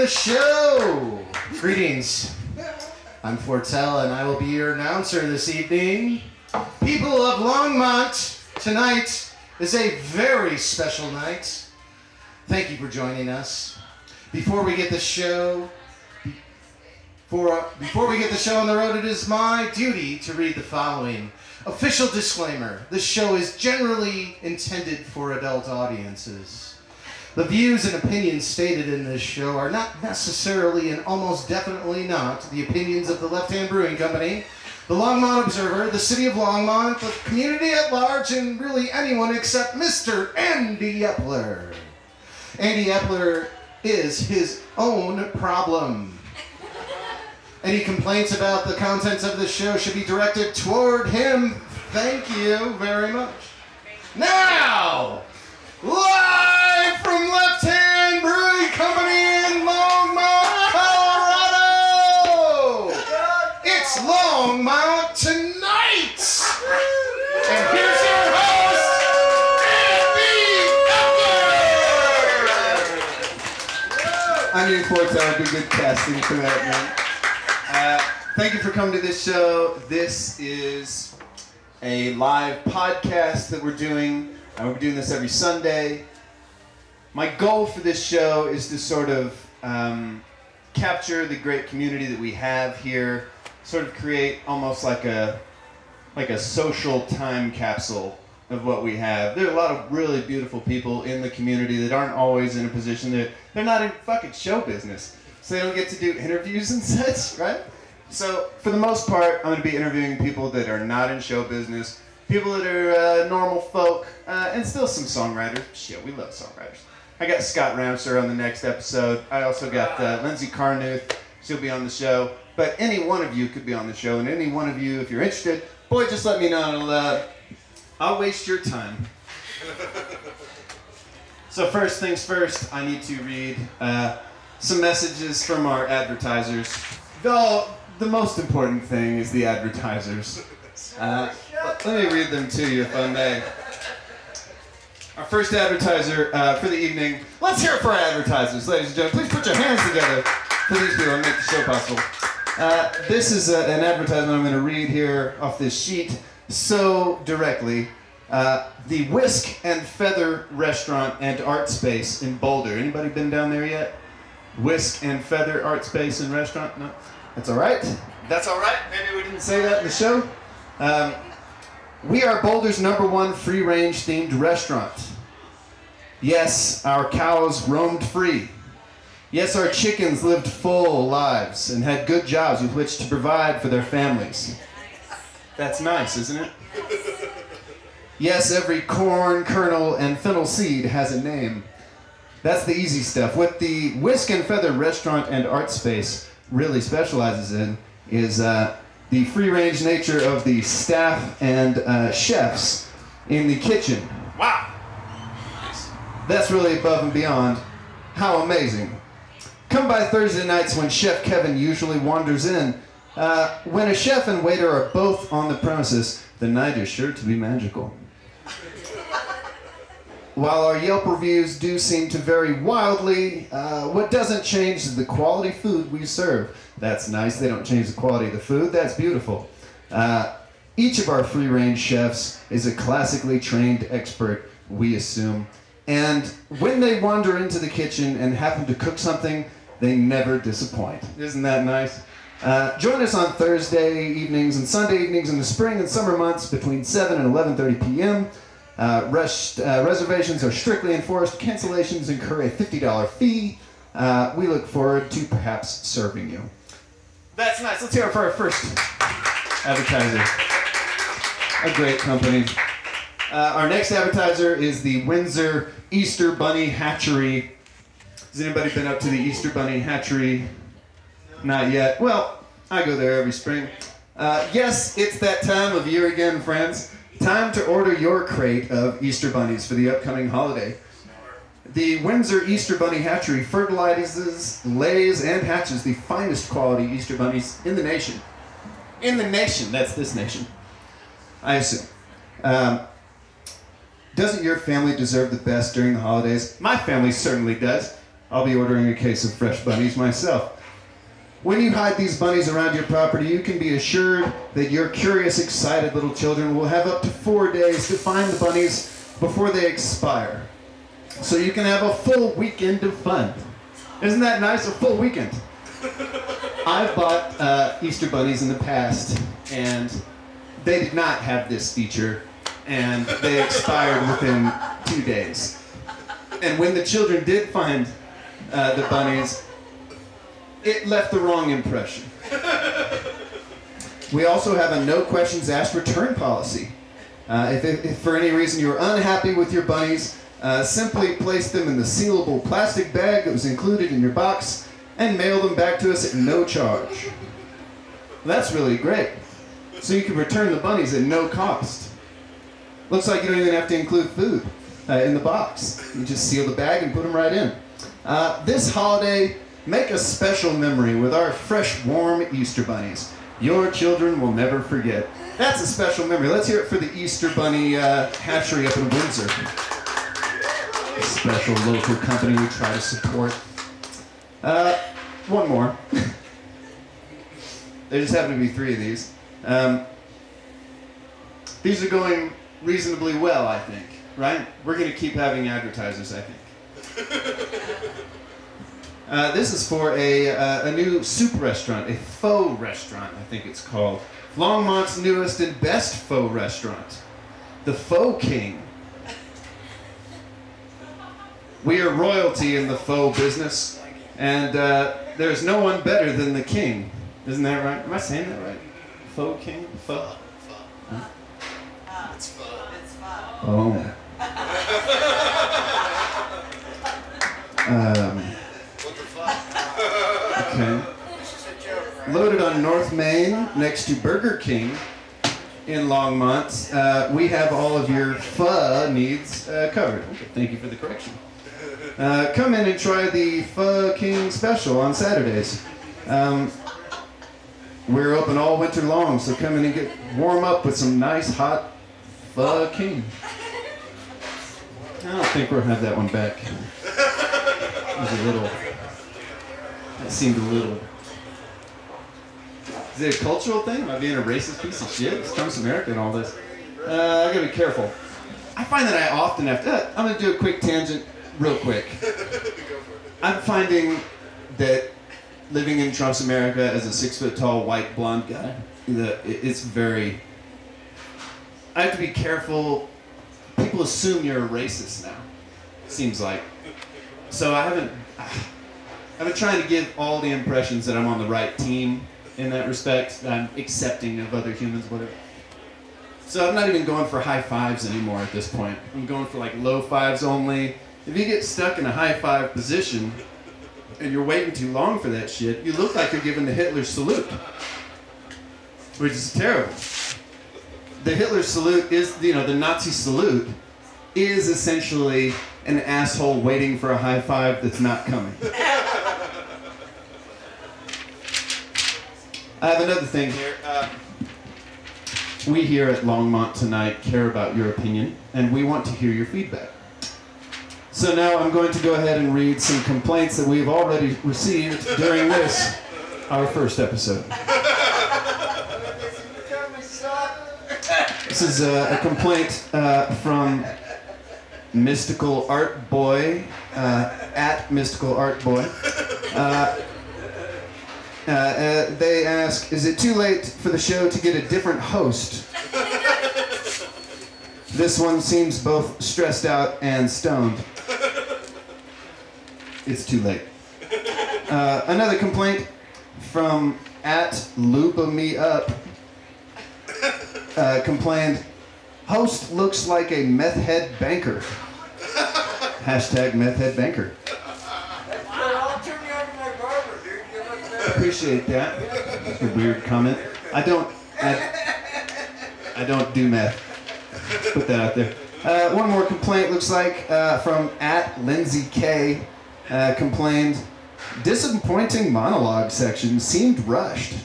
the show. Greetings. I'm Fortell, and I will be your announcer this evening. People of Longmont, tonight is a very special night. Thank you for joining us. Before we get the show on the road, it is my duty to read the following. Official disclaimer. This show is generally intended for adult audiences. The views and opinions stated in this show are not necessarily and almost definitely not the opinions of the Left Hand Brewing Company, the Longmont Observer, the City of Longmont, the community at large, and really anyone except Mr. Andy Eppler. Andy Eppler is his own problem. Any complaints about the contents of this show should be directed toward him. Thank you very much. Now, live from Left Hand Brewing Company in Longmont, Colorado, it's Longmont Tonight. And here's your host, Andy Eppler. I knew Fortell would be good casting for that, man. Thank you for coming to this show. This is a live podcast that we're doing. We're doing this every Sunday. My goal for this show is to sort of capture the great community that we have here, sort of create almost like a social time capsule of what we have. There are a lot of really beautiful people in the community that aren't always in a position that they're not in fucking show business, so they don't get to do interviews and such, right? So for the most part, I'm going to be interviewing people that are not in show business, people that are normal folk, and still some songwriters. Shit, we love songwriters. I got Scott Ramser on the next episode. I also got Lindsay Carnuth. She'll be on the show. But any one of you could be on the show, and any one of you, if you're interested, boy, just let me know. I'll waste your time. So first things first, I need to read some messages from our advertisers. The most important thing is the advertisers. Let me read them to you, if I may. Our first advertiser for the evening. Let's hear it for our advertisers, ladies and gentlemen. Please put your hands together for these people and make the show possible. This is an advertisement I'm going to read here off this sheet so directly. The Whisk and Feather Restaurant and Art Space in Boulder. Anybody been down there yet? Whisk and Feather Art Space and Restaurant? No? That's all right. That's all right. Maybe we didn't say that in the show. We are Boulder's #1 free-range themed restaurant. Yes, our cows roamed free. Yes, our chickens lived full lives and had good jobs with which to provide for their families. That's nice, isn't it? Yes, every corn, kernel, and fennel seed has a name. That's the easy stuff. What the Whisk and Feather Restaurant and Art Space really specializes in is the free-range nature of the staff and chefs in the kitchen. Wow! That's really above and beyond. How amazing. Come by Thursday nights when Chef Kevin usually wanders in. When a chef and waiter are both on the premises, the night is sure to be magical. While our Yelp reviews do seem to vary wildly, what doesn't change is the quality food we serve. That's nice. They don't change the quality of the food. That's beautiful. Each of our free-range chefs is a classically trained expert, we assume. And when they wander into the kitchen and happen to cook something, they never disappoint. Isn't that nice? Join us on Thursday evenings and Sunday evenings in the spring and summer months between 7 and 11:30 p.m. Reservations are strictly enforced. Cancellations incur a $50 fee. We look forward to perhaps serving you. That's nice. Let's hear it for our first advertiser. A great company. Our next advertiser is the Windsor Easter Bunny Hatchery. Has anybody been up to the Easter Bunny Hatchery? Not yet. Well, I go there every spring. Yes, it's that time of year again, friends. Time to order your crate of Easter bunnies for the upcoming holiday. The Windsor Easter Bunny Hatchery fertilizes, lays, and hatches the finest quality Easter bunnies in the nation. In the nation, that's this nation, I assume. Doesn't your family deserve the best during the holidays? My family certainly does. I'll be ordering a case of fresh bunnies myself. When you hide these bunnies around your property, you can be assured that your curious, excited little children will have up to 4 days to find the bunnies before they expire. So you can have a full weekend of fun. Isn't that nice? A full weekend. I've bought Easter bunnies in the past, and they did not have this feature, and they expired within 2 days. And when the children did find the bunnies, it left the wrong impression. We also have a no questions asked return policy. If for any reason you're unhappy with your bunnies, simply place them in the sealable plastic bag that was included in your box and mail them back to us at no charge. That's really great. So you can return the bunnies at no cost. Looks like you don't even have to include food in the box. You just seal the bag and put them right in. This holiday, make a special memory with our fresh, warm Easter bunnies. Your children will never forget. That's a special memory. Let's hear it for the Easter Bunny hatchery up in Windsor. A special local company we try to support. One more. There just happen to be 3 of these. These are going reasonably well, I think, right? We're going to keep having advertisers, I think. This is for a new soup restaurant, a faux restaurant, I think it's called. Longmont's newest and best faux restaurant, the Faux King. We are royalty in the faux business, and there's no one better than the king. Isn't that right? Am I saying that right? Faux King? Faux? Huh? It's faux. It's faux. Oh. What the fuck? Okay. This is a joke, right? Located on North Main, next to Burger King in Longmont, we have all of your pho needs covered. Okay, thank you for the correction. Come in and try the Pho King special on Saturdays. We're open all winter long, so come in and warm up with some nice hot Pho King. I don't think we'll have that one back. It was a little. That seemed a little. Is it a cultural thing? Am I being a racist piece of shit? It's Trump's America and all this. I gotta be careful. I find that I often have to. I'm gonna do a quick tangent, real quick. I'm finding that living in Trump's America as a 6-foot-tall, white, blonde guy, it's very. I have to be careful. People assume you're a racist now. Seems like. So I've been trying to give all the impressions that I'm on the right team in that respect. I'm accepting of other humans, whatever. So I'm not even going for high fives anymore at this point. I'm going for like low fives only. If you get stuck in a high five position and you're waiting too long for that shit, you look like you're giving the Hitler salute, which is terrible. The Hitler salute is, the Nazi salute is essentially an asshole waiting for a high five that's not coming. I have another thing here. We here at Longmont tonight care about your opinion, and we want to hear your feedback. So now I'm going to go ahead and read some complaints that we've already received during this, our first episode. This is a complaint from Mystical Art Boy, at Mystical Art Boy. They ask, is it too late for the show to get a different host? This one seems both stressed out and stoned. It's too late. Another complaint from at Luba Me Up. Complained, host looks like a meth head banker. Hashtag meth head banker. I'll turn you over to my barber, dude. You look better. Appreciate that. That's a weird comment. I don't do meth. Put that out there. One more complaint looks like from at Lindsay K. Complained, disappointing monologue section seemed rushed.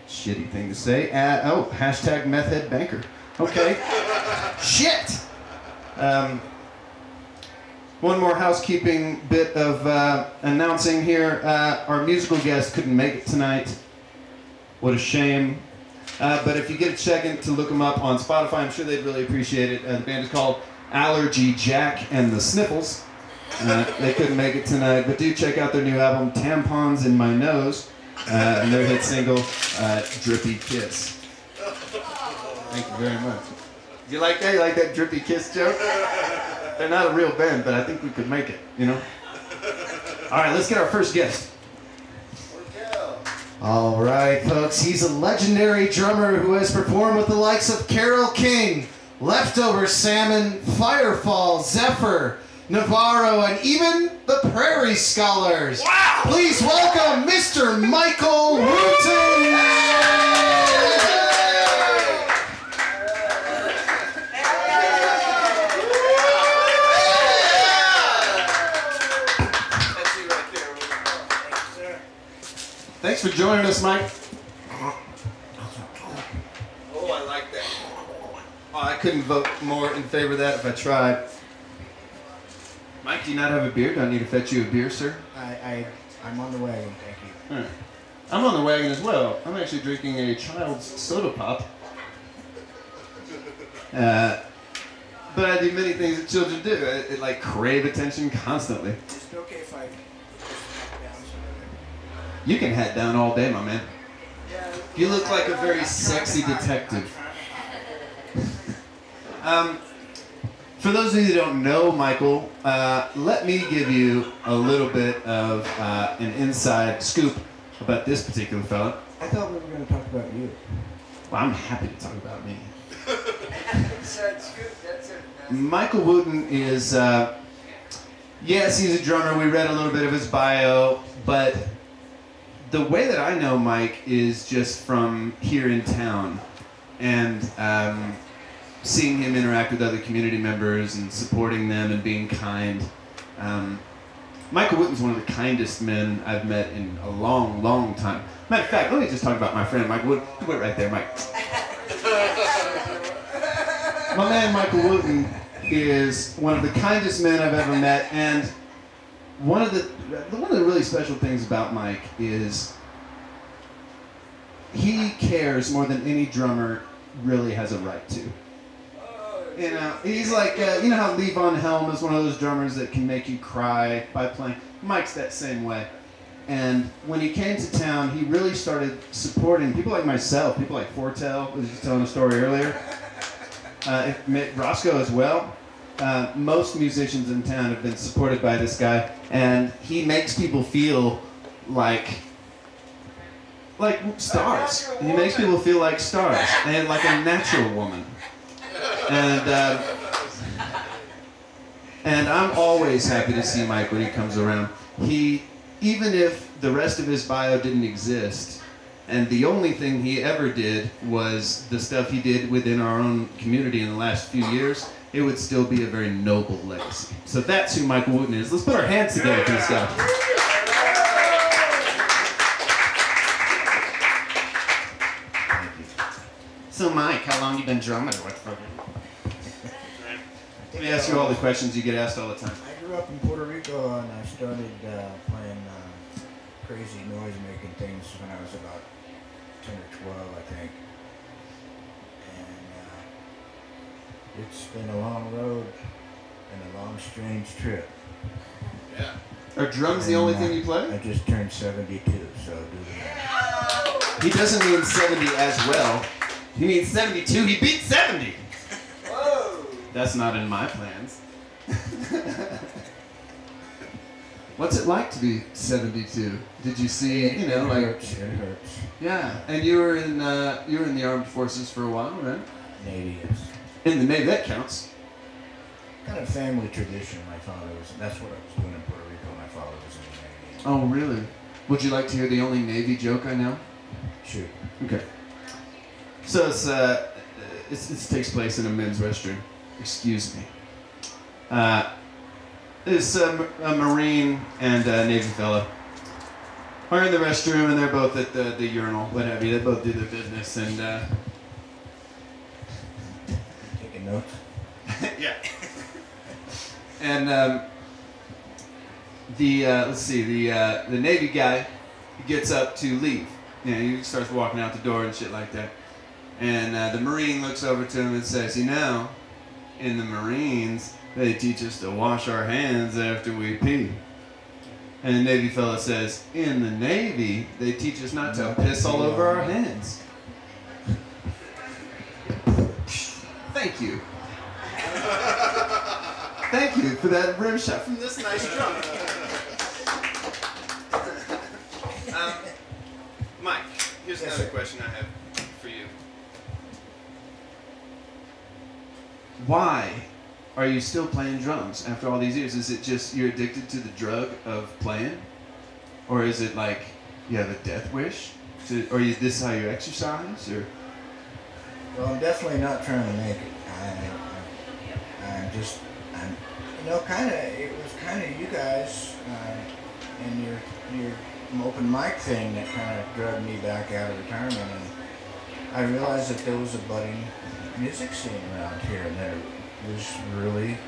Shitty thing to say. Hashtag meth head banker. Okay. Shit! One more housekeeping bit of announcing here. Our musical guest couldn't make it tonight. What a shame. But if you get a second to look them up on Spotify, I'm sure they'd really appreciate it. The band is called Allergy Jack and the Sniffles. They couldn't make it tonight, but do check out their new album, Tampons in My Nose, and their hit single, Drippy Kiss. Thank you very much. Do you like that? You like that Drippy Kiss joke? They're not a real band, but I think we could make it, you know? All right, let's get our first guest. All right, folks, he's a legendary drummer who has performed with the likes of Carole King, Leftover Salmon, Firefall, Zephyr, Navarro, and even the Prairie Scholars. Wow! Please welcome Mr. Michael Wooten! Thanks for joining us, Mike. Oh, I like that. Oh, I couldn't vote more in favor of that if I tried. Mike, do you not have a beer? Do I need to fetch you a beer, sir? I'm on the wagon, thank you. All right. I'm on the wagon as well. I'm actually drinking a child's soda pop. But I do many things that children do. I like crave attention constantly. Is it okay if I just down some You can hat down all day, my man. Yeah. You look like a very sexy detective. For those of you who don't know Michael, let me give you a little bit of an inside scoop about this particular fella. I thought we were going to talk about you. Well, I'm happy to talk about me. That's good. That's it. Michael Wooten is, yes, he's a drummer. We read a little bit of his bio, but the way that I know Mike is just from here in town and seeing him interact with other community members and supporting them and being kind. Michael Wooten's one of the kindest men I've met in a long, long time. Matter of fact, let me just talk about my friend Michael Wooten. Wait right there, Mike. My man Michael Wooten is one of the kindest men I've ever met, and one of the really special things about Mike is he cares more than any drummer really has a right to. You know, he's like, you know how Lee Von Helm is one of those drummers that can make you cry by playing? Mike's that same way. And when he came to town, he really started supporting people like myself, people like Fortel, who was just telling a story earlier, Roscoe as well. Most musicians in town have been supported by this guy, and he makes people feel like stars. He makes people feel like stars, and like a natural woman. And I'm always happy to see Mike when he comes around. Even if the rest of his bio didn't exist, and the only thing he ever did was the stuff he did within our own community in the last few years, it would still be a very noble legacy. So that's who Michael Wooten is. Let's put our hands together for this guy. So Mike, how long you been drumming? Let me ask you all the questions you get asked all the time. I grew up in Puerto Rico and I started playing crazy noise-making things when I was about 10 or 12, I think. And it's been a long road and a long, strange trip. Yeah. Are drums the only thing you play? I just turned 72, so do the math. He doesn't mean 70 as well. He means 72. He beat 70. Whoa! That's not in my plans. What's it like to be 72? Did you see, you know, like... It hurts. Yeah, and you were in the armed forces for a while, right? Navy is In the Navy, that counts. kind of family tradition. My father was, that's what I was doing in Puerto Rico. My father was in the Navy. Oh, really? Would you like to hear the only Navy joke I know? Shoot. Okay. So it takes place in a men's restroom. Excuse me. This a Marine and a Navy fella are in the restroom, and they're both at the urinal, what have you. They both do their business, and Taking notes. yeah. And let's see, the Navy guy gets up to leave. You know, he starts walking out the door and shit like that. And the Marine looks over to him and says, you know, in the Marines, they teach us to wash our hands after we pee. And the Navy fella says, in the Navy, they teach us not to piss all over our hands. Thank you. Thank you for that rim shot from this nice drunk. Mike, here's another question I have for you. Why are you still playing drums after all these years? Is it just you're addicted to the drug of playing? Or is it like you have a death wish? Or is this how you exercise? Or? Well, I'm definitely not trying to make it. You know, it was kind of you guys and your open mic thing that kind of dragged me back out of retirement. And I realized that there was a budding music scene around here and that it was really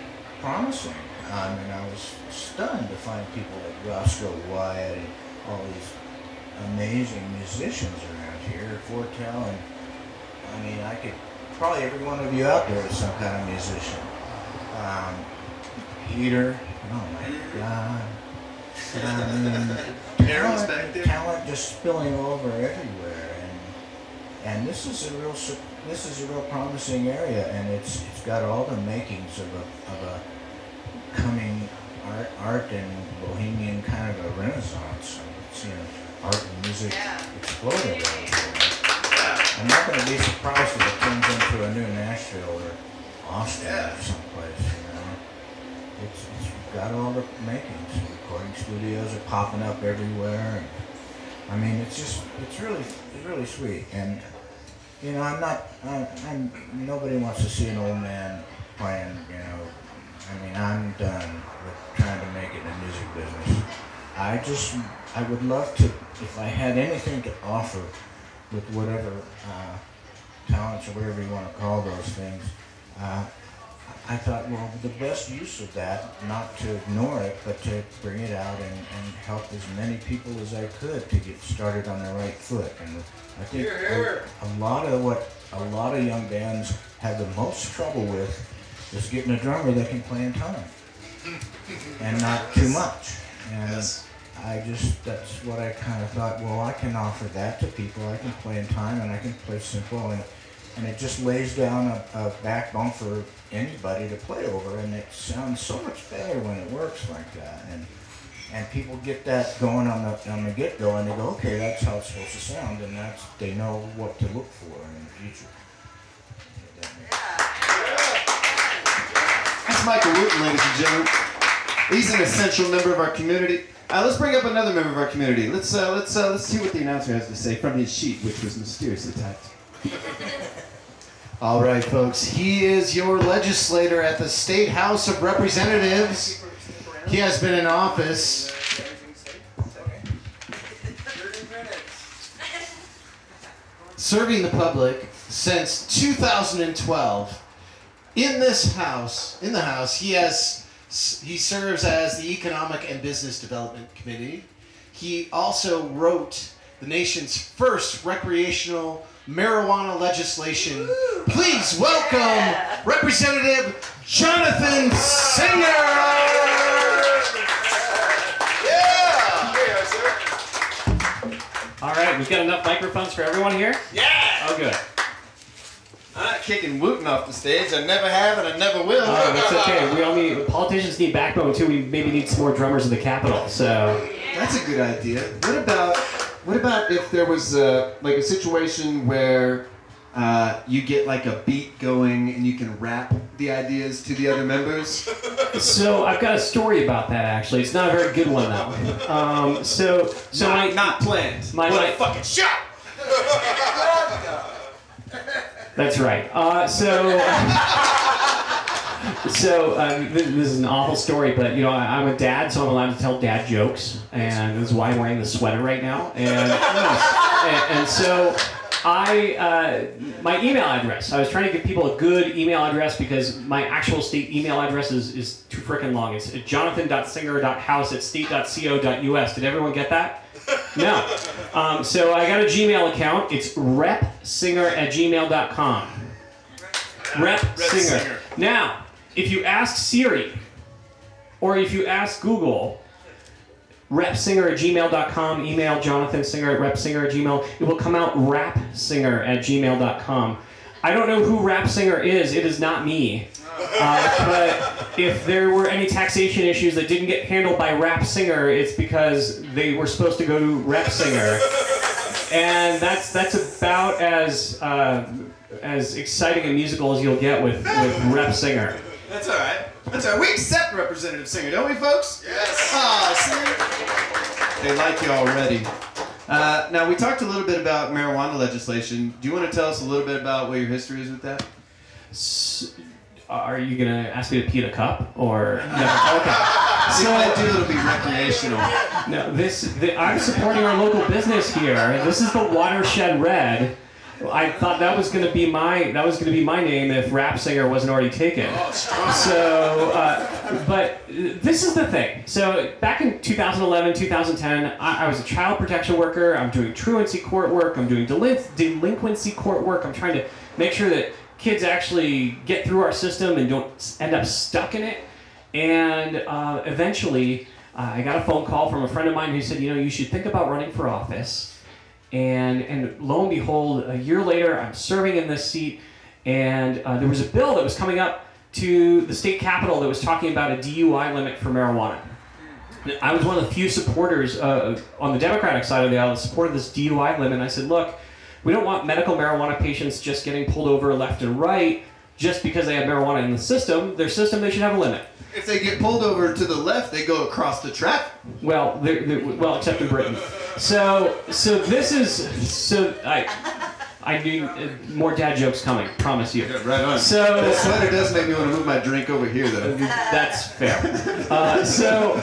promising. And I was stunned to find people like Roscoe Wyatt and all these amazing musicians around here, Fortel, and I mean, I could, probably every one of you out there is some kind of musician. Peter, oh my God. Talent just spilling over everywhere, and this is a real promising area, and it's got all the makings of a coming art and bohemian kind of a renaissance. It's, you know, art and music exploding around here. I'm not going to be surprised if it turns into a new Nashville or Austin or someplace. You know, it's got all the makings. Recording studios are popping up everywhere. And, I mean, it's really sweet. And you know, nobody wants to see an old man playing. You know, I mean, I'm done with trying to make it in the music business. I would love to, if I had anything to offer with whatever talents or whatever you want to call those things, I thought, well, the best use of that, not to ignore it, but to bring it out and help as many people as I could to get started on the right foot. And I think a lot of young bands have the most trouble with is getting a drummer that can play in time and not too much. And that's what I kind of thought, well, I can offer that to people. I can play in time and I can play simple, and it just lays down a backbone for anybody to play over, and it sounds so much better when it works like that. And people get that going on the get-go, and they go, okay, that's how it's supposed to sound, and they know what to look for in the future. That's Michael Wooten, ladies and gentlemen. He's an essential member of our community. Let's bring up another member of our community. Let's see what the announcer has to say from his sheet, which was mysteriously typed. All right, folks. He is your legislator at the State House of Representatives. He has been in office serving the public since 2012. In the House, he serves as the Economic and Business Development Committee. He also wrote the nation's first recreational marijuana legislation. Woo! Please welcome Representative Jonathan Singer! Yeah! All right, we've got enough microphones for everyone here? Yeah! Oh, good. I'm not kicking Wooten off the stage. I never have and I never will. Oh, that's okay. Politicians need backbone too. We maybe need some more drummers in the Capitol. So that's a good idea. What about if there was like a situation where you get like a beat going and you can rap the ideas to the other members? So I've got a story about that actually. It's not a very good one though. Not planned. My fucking shot! That's right. This is an awful story, but you know, I'm a dad, so I'm allowed to tell dad jokes, and this is why I'm wearing the sweater right now. And so my email address. I was trying to give people a good email address because my actual state email address is too frickin' long. It's jonathan.singer.house@state.co.us. Did everyone get that? No. So I got a Gmail account. It's repsinger@gmail.com. Repsinger. Now, if you ask Siri, or if you ask Google, repsinger@gmail.com, email jonathansinger@repsinger@gmail, it will come out rapsinger@gmail.com. I don't know who Rapsinger is. It is not me. But if there were any taxation issues that didn't get handled by Rapsinger, it's because they were supposed to go to Repsinger. And that's about as exciting a musical as you'll get with Repsinger. That's all right. That's all right. We accept Representative Singer, don't we, folks? Yes. See? They like you already. Now, we talked a little bit about marijuana legislation. Do you want to tell us a little bit about what your history is with that? Are you going to ask me to pee in a cup? Or no? Okay. So I do, it'll be recreational. No, I'm supporting our local business here. This is the Watershed Red. I thought that was going to be my name if Rapsinger wasn't already taken. So, but this is the thing. So back in 2011, 2010, I was a child protection worker. I'm doing truancy court work. I'm doing delinquency court work. I'm trying to make sure that kids actually get through our system and don't end up stuck in it. And eventually, I got a phone call from a friend of mine who said, you should think about running for office. And lo and behold, a year later, I'm serving in this seat, and there was a bill that was coming up to the state capitol that was talking about a DUI limit for marijuana. I was one of the few supporters on the Democratic side of the aisle that supported this DUI limit, and I said, look, we don't want medical marijuana patients just getting pulled over left and right just because they have marijuana in the system. Their system, they should have a limit. If they get pulled over to the left, they go across the track. Well, except in Britain. So I knew more dad jokes coming. Promise you. Yeah, right on. So the sweater does make me want to move my drink over here, though. That's fair. So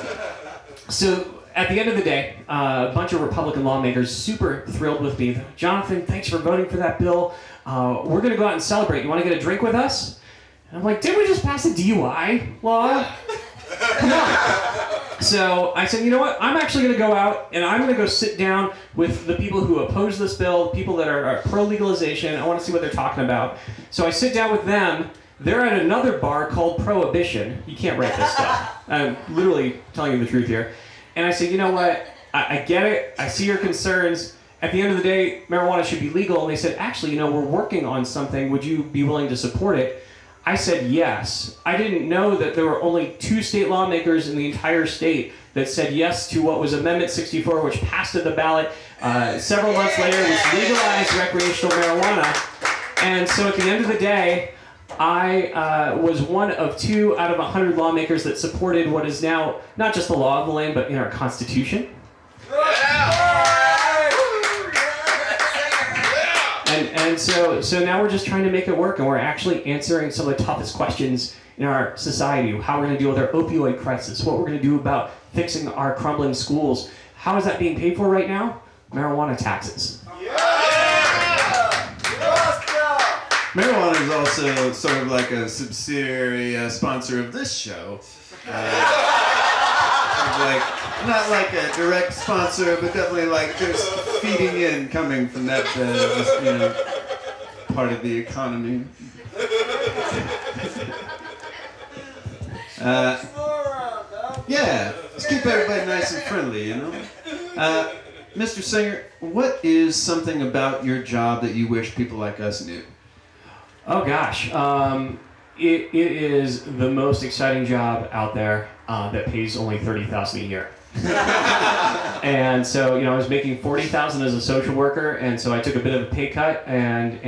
at the end of the day, a bunch of Republican lawmakers super thrilled with me. Jonathan, thanks for voting for that bill. We're gonna go out and celebrate. You want to get a drink with us? And I'm like, didn't we just pass a DUI law? Come on. So I said, you know what? I'm actually going to go out and I'm going to go sit down with the people who oppose this bill, people that are pro-legalization. I want to see what they're talking about. So I sit down with them. They're at another bar called Prohibition. You can't write this stuff. I'm literally telling you the truth here. And I said, you know what? I get it. I see your concerns. At the end of the day, marijuana should be legal. And they said, actually, we're working on something. Would you be willing to support it? I said yes. I didn't know that there were only 2 state lawmakers in the entire state that said yes to what was Amendment 64, which passed at the ballot. Several months later, was legalized recreational marijuana. And so at the end of the day, I was one of 2 out of 100 lawmakers that supported what is now not just the law of the land, but in our Constitution. And so now we're just trying to make it work, and we're actually answering some of the toughest questions in our society. How we're going to deal with our opioid crisis, what we're going to do about fixing our crumbling schools. How is that being paid for right now? Marijuana taxes. Marijuana is also sort of like a subsidiary sponsor of this show. Not like a direct sponsor, but definitely like there's feeding in coming from that part of the economy. Yeah, let's keep everybody nice and friendly, Mr. Singer, what is something about your job that you wish people like us knew? Oh gosh, it is the most exciting job out there that pays only $30,000 a year. And so, I was making $40,000 as a social worker, and so I took a bit of a pay cut, and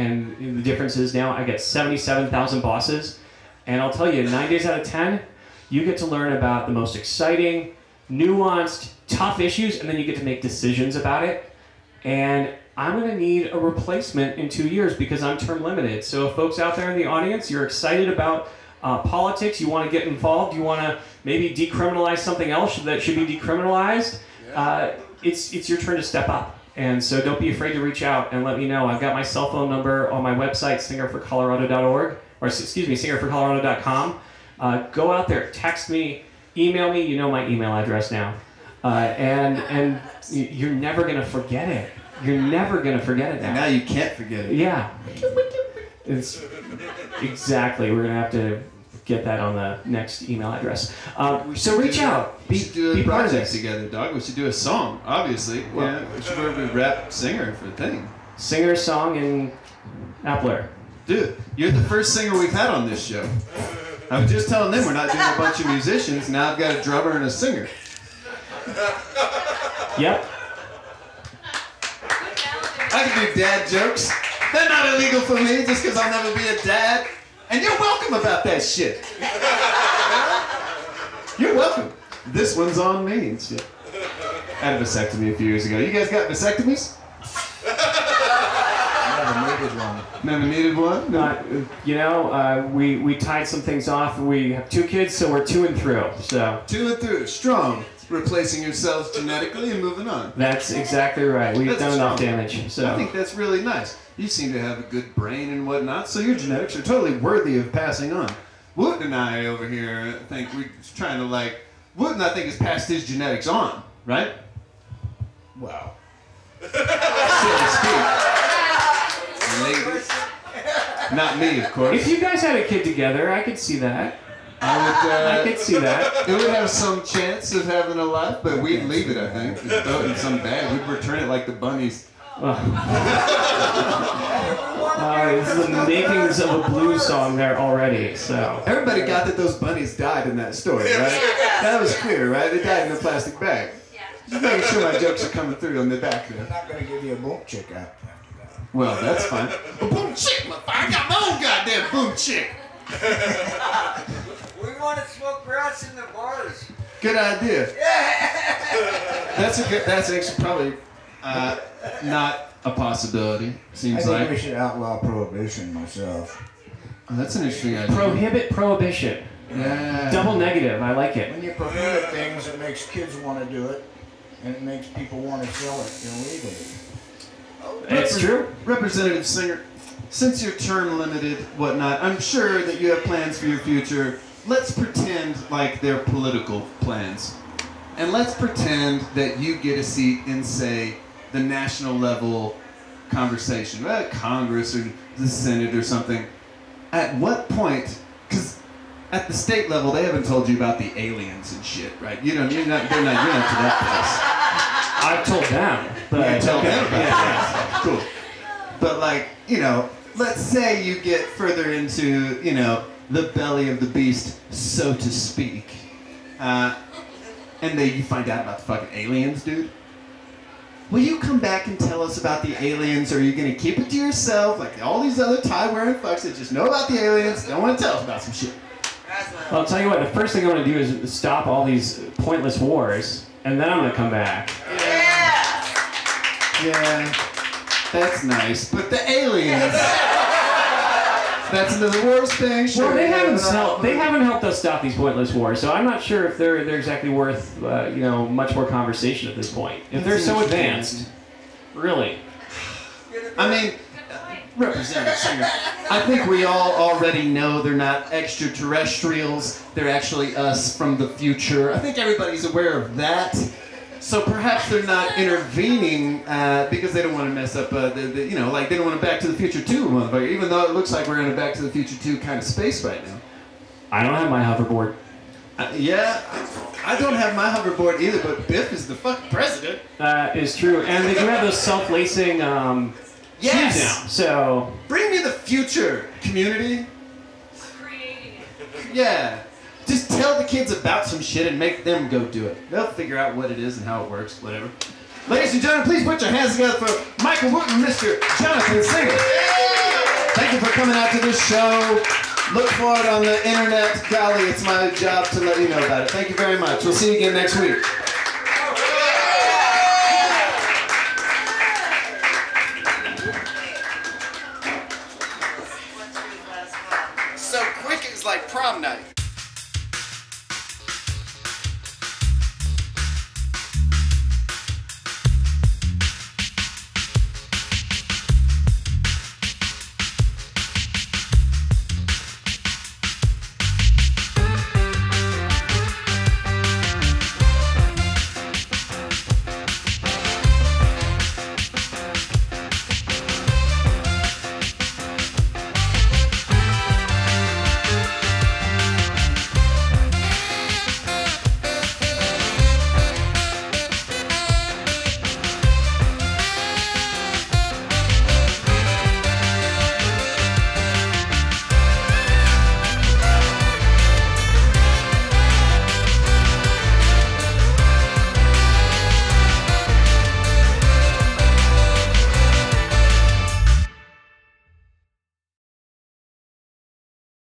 the difference is now I get 77,000 bosses, and I'll tell you, 9 days out of 10, you get to learn about the most exciting, nuanced, tough issues, and then you get to make decisions about it. And I'm going to need a replacement in 2 years because I'm term limited. So if folks out there in the audience, you're excited about politics, you want to get involved, you want to maybe decriminalize something else that should be decriminalized, it's your turn to step up. And so don't be afraid to reach out and let me know. I've got my cell phone number on my website, singerforcolorado.org, or excuse me, singerforcolorado.com. Go out there, text me, email me. You know my email address now. And you're never going to forget it. You're never going to forget it now. And now you can't forget it. Yeah. It's exactly. We're going to have to get that on the next email address. So reach out. We should do a be part of project this. together, dog. We should do a song, obviously. Yeah, we should probably rap singer for the thing. Singer, song, and Eppler. Dude, you're the first singer we've had on this show. I was just telling them we're not doing a bunch of musicians. Now I've got a drummer and a singer. Yep. I can do dad jokes. They're not illegal for me just because I'll never be a dad. And you're welcome about that shit. You're welcome. This one's on me and shit. I had a vasectomy a few years ago. You guys got vasectomies? Never needed one. Never needed one? No. We tied some things off. We have 2 kids, so we're 2 and through. So 2 and through. Strong. Replacing yourselves genetically and moving on. that's exactly right. We've That's done enough strong. damage. So I think that's really nice. You seem to have a good brain and whatnot, so your genetics are totally worthy of passing on. Wooten and I over here think we're trying to Wooten I think has passed his genetics on, right? Wow. So to speak. Ladies. Not me, of course. if you guys had a kid together, I could see that. I I could see that. It would have some chance of having a life, but we'd leave it, I think. Just throw it in some bag. We'd return it like the bunnies. It's the makings of a blues song there already. So Everybody got that those bunnies died in that story, right? That was clear, right? They died in a plastic bag. Just making sure my jokes are coming through on the back there. I'm not going to give you a boom chick after that. Well, that's fine. A boom chick, motherfucker. I got my own goddamn boom chick. We want to smoke grass in the bars. Good idea. That's actually probably not a possibility. I Seems think like. we should outlaw prohibition myself. Oh, that's an interesting idea. prohibit prohibition. Yeah. Double negative. I like it. When you prohibit things, it makes kids want to do it, and it makes people want to sell it illegally. It's true. Representative Singer, since you're term limited, whatnot, I'm sure that you have plans for your future. Let's pretend like they're political plans. And let's pretend that you get a seat in, say, the national level conversation, Congress or the Senate or something. At what point, because at the state level, they haven't told you about the aliens and shit, right? You're not to that I've told them. But place. You tell them about yeah. that. Cool. But let's say you get further into, the belly of the beast, so to speak. And then you find out about the fucking aliens, dude. Will you come back and tell us about the aliens, or are you going to keep it to yourself like all these other tie-wearing fucks that just know about the aliens, don't want to tell us about some shit? I'll tell you what, the first thing I want to do is stop all these pointless wars, and then I'm going to come back. Yeah, that's nice. But the aliens, that's another worst thing. Sure. Well, they haven't helped us stop these pointless wars, so I'm not sure if they're exactly worth much more conversation at this point. If they're so advanced, really. I mean, Representative Singer, I think we all already know they're not extraterrestrials. They're actually us from the future. I think everybody's aware of that. So perhaps they're not intervening because they don't want to mess up, they don't want a Back to the Future 2 motherfucker, even though it looks like we're in a Back to the Future 2 kind of space right now. I don't have my hoverboard. Yeah, I don't have my hoverboard either, but Biff is the fucking president. That is true. And they do have those self-lacing Yes! shoes now. So Bring me the future, community. Yeah. Just tell the kids about some shit and make them go do it. They'll figure out what it is and how it works, whatever. Ladies and gentlemen, please put your hands together for Michael Wooten and Mr. Jonathan Singer. Thank you for coming out to this show. Look for it on the internet. Golly, it's my job to let you know about it. Thank you very much. We'll see you again next week. So quick, it was like prom night.